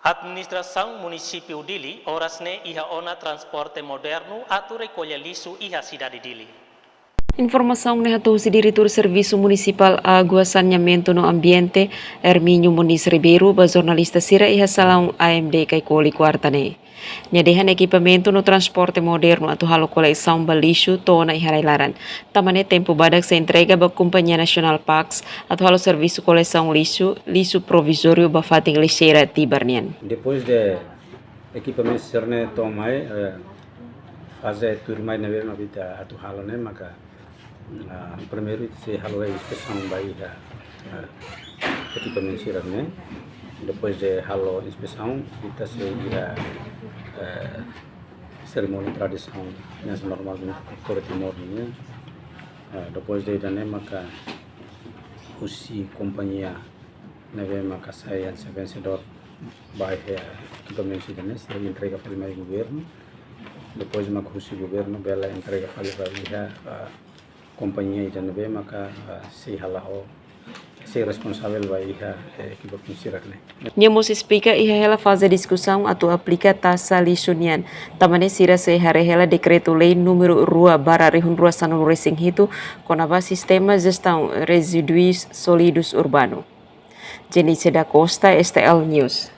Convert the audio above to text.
Administração Município Dili, orasne iha ona transporte moderno atu recolha lixo iha cidade Dili. Informação do diretor Serviço Municipal Água Saneamento no Ambiente, Hermínio Muniz Ribeiro, ba jornalista Sira iha salão AMD Kaikoli Quartane. Nyadehan equipamento no transporte moderno atau halo coleção balixo tona iha railaran. Tamane tempo badak se entrega ba Companhia Nacional Pax atau halo serviço coleção lixo provisório ba fating lixeira Tibarnian. Depois de equipamento serne tomai fazer turmai na mesma vida atu halo né maka primeiro se halo inspeção baik equipamento serne. Depois de halo inspeção kita se ia cerimônia tradição yang normalmente Kore Timur ini. Depois de dane maka usi companhia neve maka saya vencedor baik equipamento serne se entrega para o governo. Depois maka usi governo bela entrega para a companhia dan neve maka si halao se responsável vai equipamento sirane. Nyemos explica iha hela fase discussão atau aplica taxa lixunian. Tamane sira se hela decreto lei número 2/2021 Racing Hitu conava sistema gestão residuos sólidos urbano. Jenny Seda Costa, STL News.